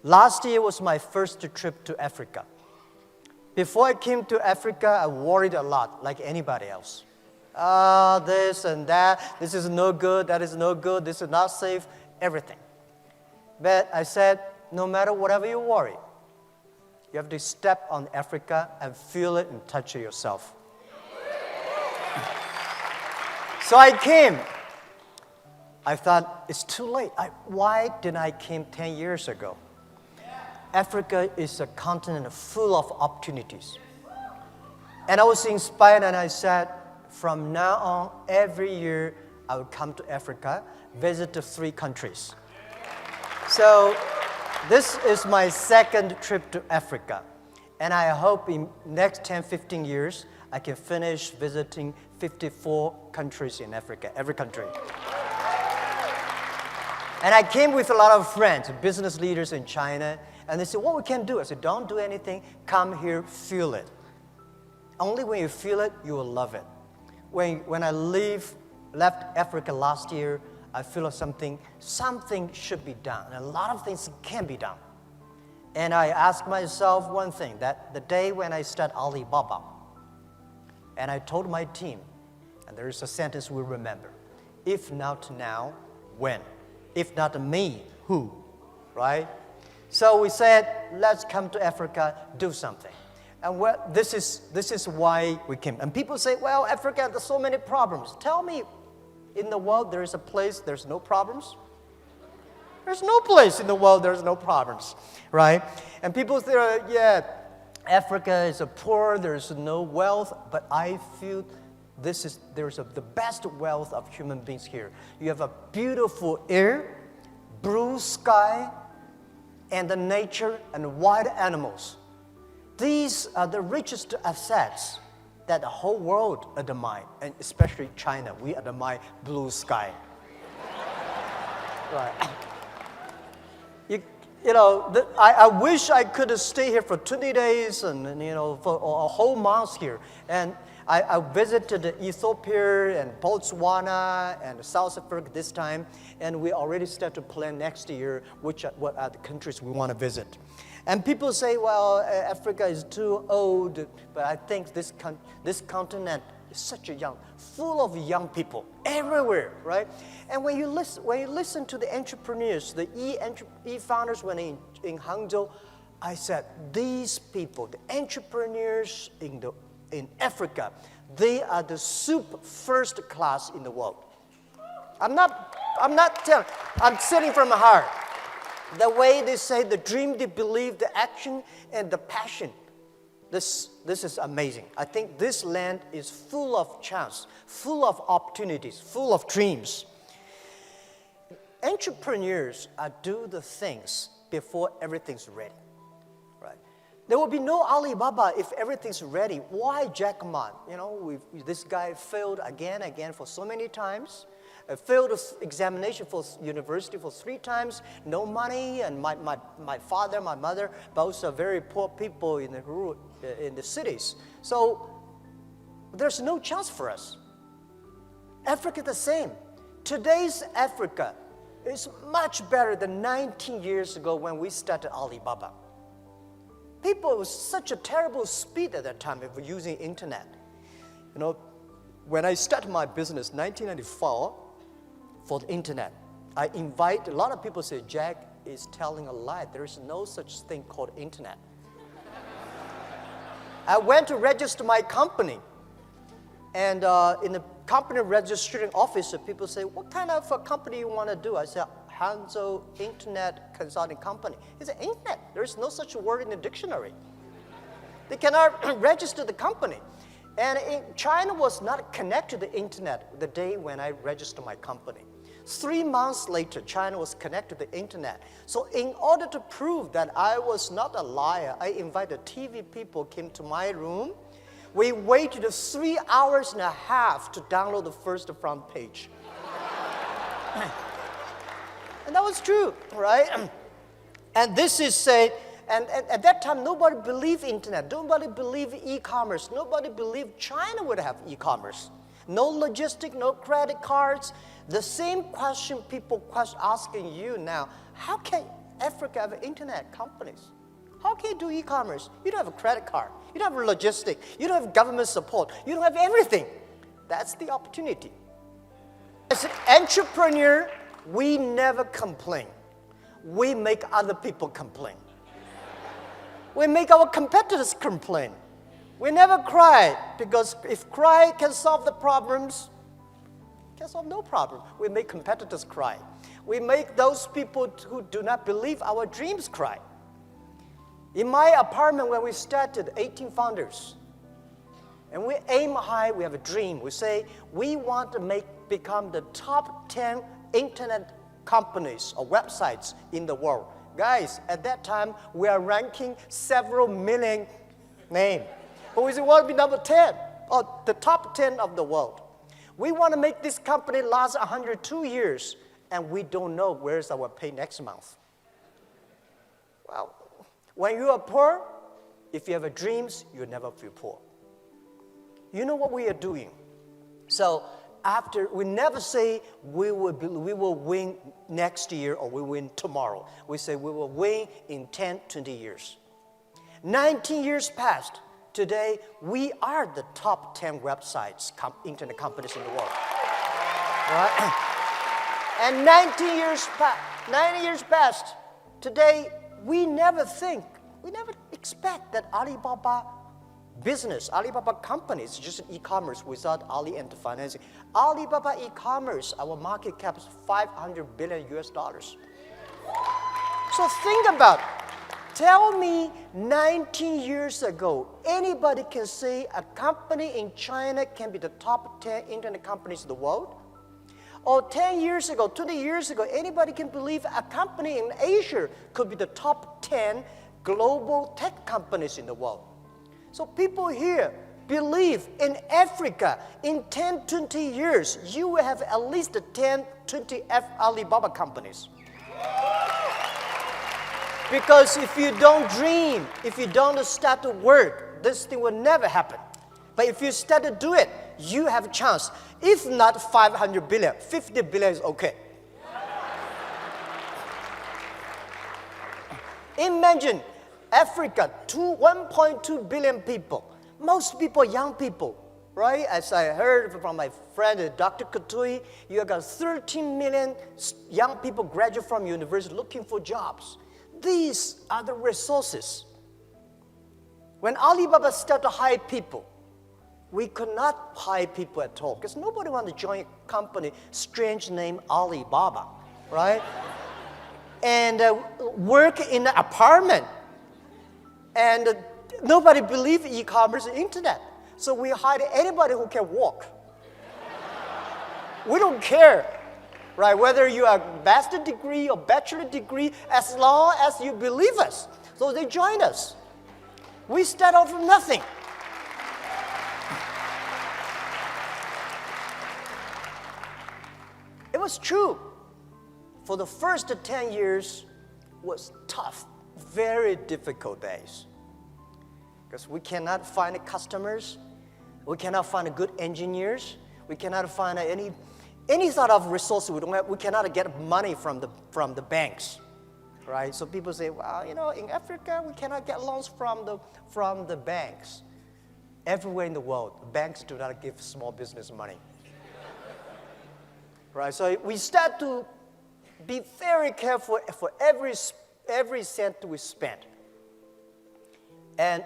Last year was my first trip to Africa. Before I came to Africa, I worried a lot, like anybody else. This and that, this is no good, that is no good, this is not safe, everything. But I said, no matter whatever you worry, you have to step on Africa and feel it and touch it yourself. So I came. I thought, it's too late. Why didn't I came 10 years ago? Africa is a continent full of opportunities. And I was inspired and I said, from now on, every year I will come to Africa, visit the 3 countries. So this is my second trip to Africa. And I hope in next 10, 15 years, I can finish visiting 54 countries in Africa, every country. And I came with a lot of friends, business leaders in China, and they said, what we can do? I said, don't do anything, come here, feel it. Only when you feel it, you will love it. When I left Africa last year, I feel something should be done. And a lot of things can be done. And I asked myself one thing, that the day when I started Alibaba, and I told my team, and there is a sentence we remember, if not now, when? If not me, who? Right? So we said, let's come to Africa, do something. And this is why we came. And people say, well, Africa, there's so many problems. Tell me, in the world there is a place there's no problems? There's no place in the world there's no problems, right? And people say, yeah, Africa is poor, there's no wealth, but I feel there's the best wealth of human beings here. You have a beautiful air, blue sky, and the nature and wild animals. These are the richest assets that the whole world admire, and especially China. We admire blue sky. Right. I wish I could stay here for 20 days and for a whole month here. And I visited Ethiopia and Botswana and South Africa this time, and we already start to plan next year what are the countries we want to visit. And people say, well, Africa is too old, but I think this continent is such full of young people everywhere, right? And when you listen to the entrepreneurs, the e-founders when in Hangzhou, I said, these people, the entrepreneurs in Africa, they are the first class in the world. I'm not telling, I'm saying from the heart. The way they say, the dream, the belief, the action, and the passion. This is amazing. I think this land is full of chance, full of opportunities, full of dreams. Entrepreneurs do the things before everything's ready. Right? There will be no Alibaba if everything's ready. Why Jack Ma? This guy failed again for so many times. Failed examination for university for 3 times, no money, and my father, my mother, both are very poor people in the cities. So there's no chance for us. Africa the same. Today's Africa is much better than 19 years ago when we started Alibaba. People with such a terrible speed at that time of using internet. When I started my business, 1994, for the internet, I invite a lot of people say, Jack is telling a lie. There is no such thing called internet. I went to register my company, and in the company registering office, people say, what kind of a company you want to do? I said, Hangzhou Internet Consulting Company. He said, internet, there is no such word in the dictionary. They cannot register the company. And China was not connected to the internet the day when I registered my company. 3 months later, China was connected to the internet. So in order to prove that I was not a liar, I invited TV people came to my room. We waited 3 hours and a half to download the first front page. And that was true, right? And this is said, and at that time, nobody believed internet. Nobody believed e-commerce. Nobody believed China would have e-commerce. No logistic, no credit cards. The same question people asking you now, how can Africa have internet companies? How can you do e-commerce? You don't have a credit card. You don't have logistics. You don't have government support. You don't have everything. That's the opportunity. As an entrepreneur, we never complain. We make other people complain. We make our competitors complain. We never cry, because if cry can solve the problems, it can solve no problem. We make competitors cry. We make those people who do not believe our dreams cry. In my apartment, when we started, 18 founders, and we aim high, we have a dream. We say we want to become the top 10 internet companies or websites in the world. Guys, at that time, we are ranking several million names. But we say, we want to be number 10, or the top 10 of the world. We want to make this company last 102 years, and we don't know where's our pay next month. Well, when you are poor, if you have dreams, you never feel poor. You know what we are doing? So we never say we will win next year or we win tomorrow. We say we will win in 10, 20 years. 19 years passed. Today, we are the top 10 websites, internet companies in the world. Right? And 19 years passed. Today, we never expect that Alibaba business, Alibaba company is just e-commerce without Ali and the financing. Alibaba e-commerce, our market cap is $500 billion US. So think about it. Tell me 19 years ago, anybody can say a company in China can be the top 10 internet companies in the world? Or 10 years ago, 20 years ago, anybody can believe a company in Asia could be the top 10 global tech companies in the world? So people here believe in Africa, in 10, 20 years, you will have at least 10, 20 Alibaba companies. Because if you don't dream, if you don't start to work, this thing will never happen. But if you start to do it, you have a chance. If not 500 billion, 50 billion is okay. Imagine Africa, 1.2 billion people. Most people, young people, right? As I heard from my friend, Dr. Katui, you got 13 million young people graduate from university looking for jobs. These are the resources. When Alibaba started to hire people, we could not hire people at all because nobody wanted to join a company, strange name Alibaba, right? And work in an apartment. And nobody believed e-commerce and internet. So we hired anybody who can walk. We don't care, right? Whether you have a master's degree or bachelor degree, as long as you believe us. So they joined us. We start off from nothing. It was true. For the first 10 years was tough, very difficult days. Because we cannot find customers, we cannot find good engineers, we cannot find any sort of resources. We cannot get money from the banks, right? So people say, well, in Africa we cannot get loans from the banks. Everywhere in the world, banks do not give small business money, right? So we start to be very careful for every cent we spend. And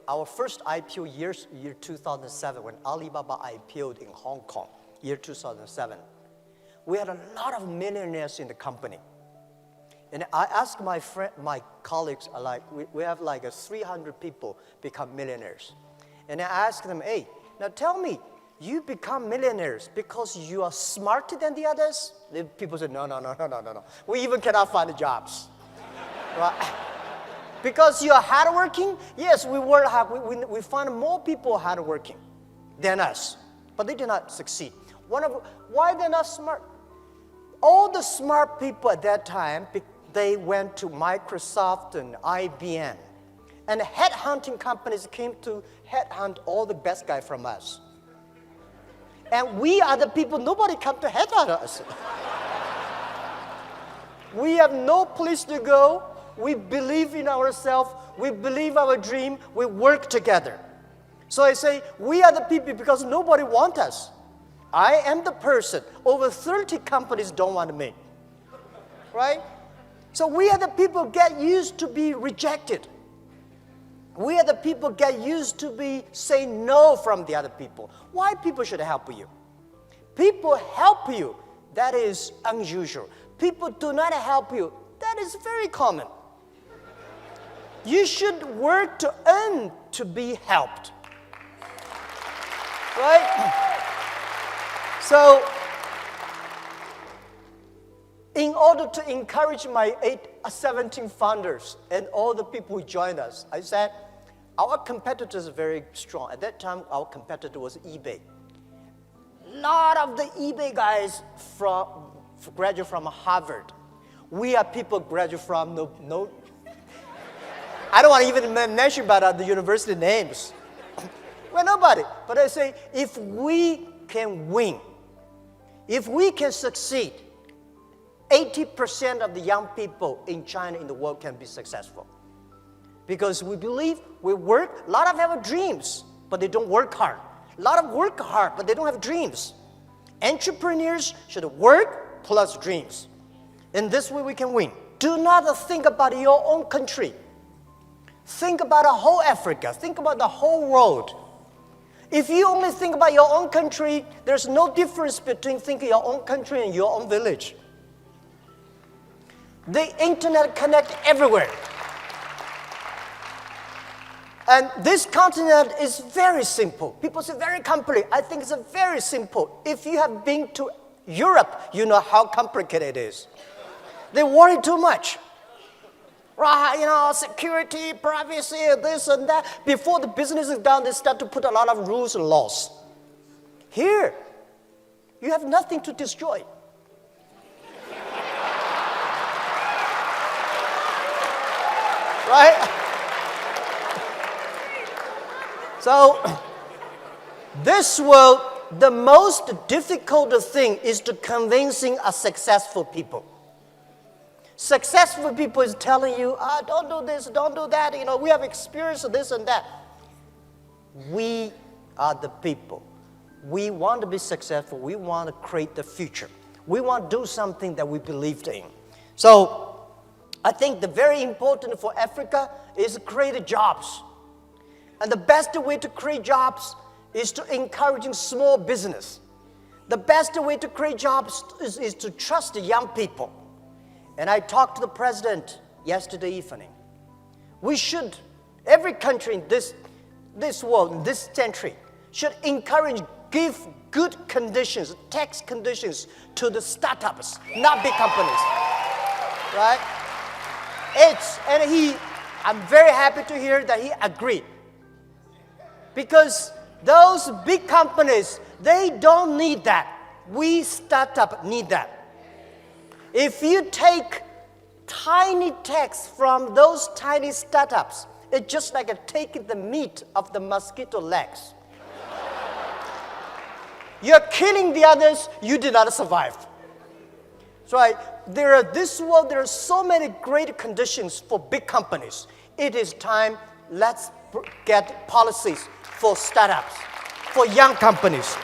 our first IPO year 2007, when Alibaba IPO'd in Hong Kong, year 2007, we had a lot of millionaires in the company. And I asked my colleagues, we have 300 people become millionaires. And I asked them, hey, now tell me, you become millionaires because you are smarter than the others? The people said, no. We even cannot find jobs. Right? Because you are hardworking? Yes, we work hard. We find more people hardworking than us, but they did not succeed. Why they're not smart? All the smart people at that time, they went to Microsoft and IBM. And headhunting companies came to headhunt all the best guys from us. And we are the people, nobody come to headhunt us. We have no place to go. We believe in ourselves. We believe our dream. We work together. So I say, we are the people because nobody wants us. I am the person. Over 30 companies don't want me. Right? So we are the people get used to be rejected. We are the people get used to be saying no from the other people. Why people should help you? People help you. That is unusual. People do not help you. That is very common. You should work to earn to be helped. Right? So, in order to encourage my 17 founders and all the people who joined us, I said, our competitors are very strong. At that time, our competitor was eBay. A lot of the eBay guys graduate from Harvard. We are people graduate from no I don't want to even mention about the university names. Well, nobody. But I say, if we can win, if we can succeed, 80% of the young people in China, in the world, can be successful. Because we believe, we work, a lot of them have dreams, but they don't work hard. A lot of work hard, but they don't have dreams. Entrepreneurs should work plus dreams. In this way, we can win. Do not think about your own country. Think about the whole Africa. Think about the whole world. If you only think about your own country, there's no difference between thinking your own country and your own village. The internet connects everywhere. And this continent is very simple. People say very complicated. I think it's very simple. If you have been to Europe, you know how complicated it is. They worry too much. Right, security, privacy, this and that. Before the business is done, they start to put a lot of rules and laws. Here, you have nothing to destroy. Right? So, this world, the most difficult thing is to convincing a successful people. Successful people is telling you, don't do this, don't do that. We have experienced this and that. We are the people. We want to be successful. We want to create the future. We want to do something that we believed in. So I think the very important for Africa is to create jobs. And the best way to create jobs is to encourage small business. The best way to create jobs is to trust the young people. And I talked to the president yesterday evening. We should, every country in this world, in this century, should encourage, give good conditions, tax conditions to the startups, not big companies. Right? I'm very happy to hear that he agreed. Because those big companies, they don't need that. We startup need that. If you take tiny tax from those tiny startups, it's just like taking the meat of the mosquito legs. You're killing the others, you did not survive. So there are so many great conditions for big companies. It is time, let's get policies for startups, for young companies.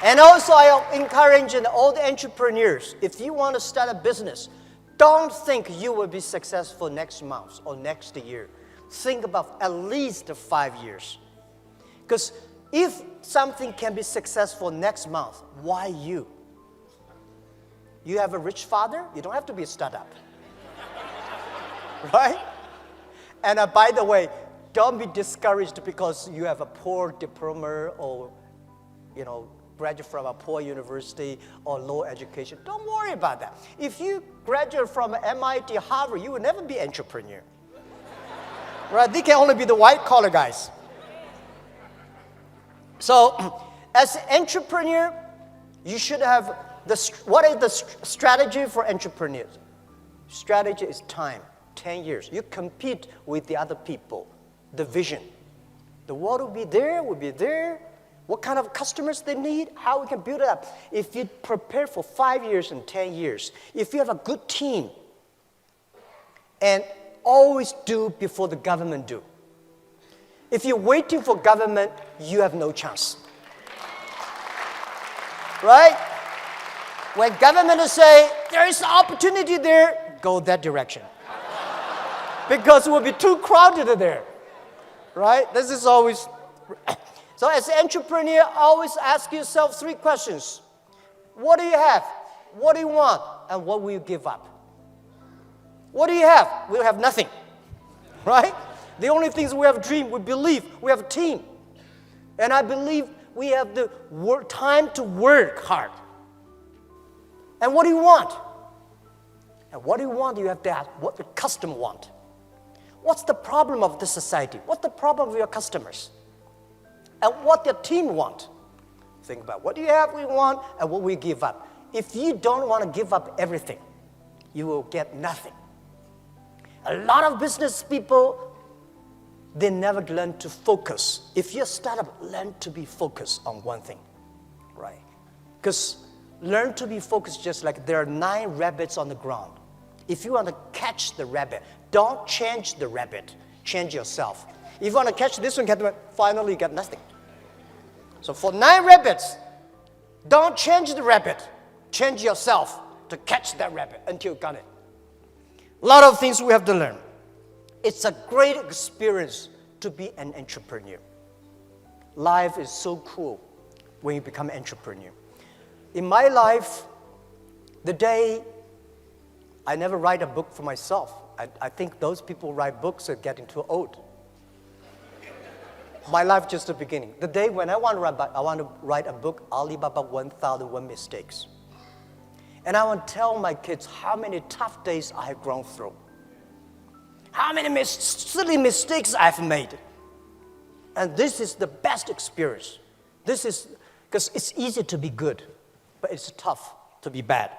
And also, I encourage all the entrepreneurs, if you want to start a business, don't think you will be successful next month or next year. Think about at least 5 years. Because if something can be successful next month, why you? You have a rich father, you don't have to be a startup. Right? And by the way, don't be discouraged because you have a poor diploma or, graduate from a poor university or low education. Don't worry about that. If you graduate from MIT, Harvard, you will never be an entrepreneur. Right? They can only be the white-collar guys. So, as an entrepreneur, you should have what is the strategy for entrepreneurs? Strategy is time, 10 years. You compete with the other people, the vision. The world will be there, what kind of customers they need, how we can build it up. If you prepare for 5 years and 10 years, if you have a good team, and always do before the government do. If you're waiting for government, you have no chance. Right? When government say, there is an opportunity there, go that direction. Because it will be too crowded there. Right? This is always... So as an entrepreneur, always ask yourself 3 questions. What do you have? What do you want? And what will you give up? What do you have? We have nothing. Right? The only things we have a dream, we believe, we have a team. And I believe we have the time to work hard. And what do you want? And what do you want? You have to ask what the customer want. What's the problem of the society? What's the problem of your customers? And what your team want. Think about what do you have, we want, and what we give up. If you don't want to give up everything, you will get nothing. A lot of business people, they never learn to focus. If you're a startup, learn to be focused on one thing, right? Because learn to be focused just like there are 9 rabbits on the ground. If you want to catch the rabbit, don't change the rabbit, change yourself. If you want to catch this one, finally you get nothing. So for 9 rabbits, don't change the rabbit, change yourself to catch that rabbit until you got it. A lot of things we have to learn. It's a great experience to be an entrepreneur. Life is so cool when you become an entrepreneur. In my life, the day I never write a book for myself. I think those people who write books are getting too old. My life just the beginning. The day when I want to write a book, Alibaba 1001 Mistakes. And I want to tell my kids how many tough days I have gone through. How many silly mistakes I've made. And this is the best experience. This is, because it's easy to be good, but it's tough to be bad.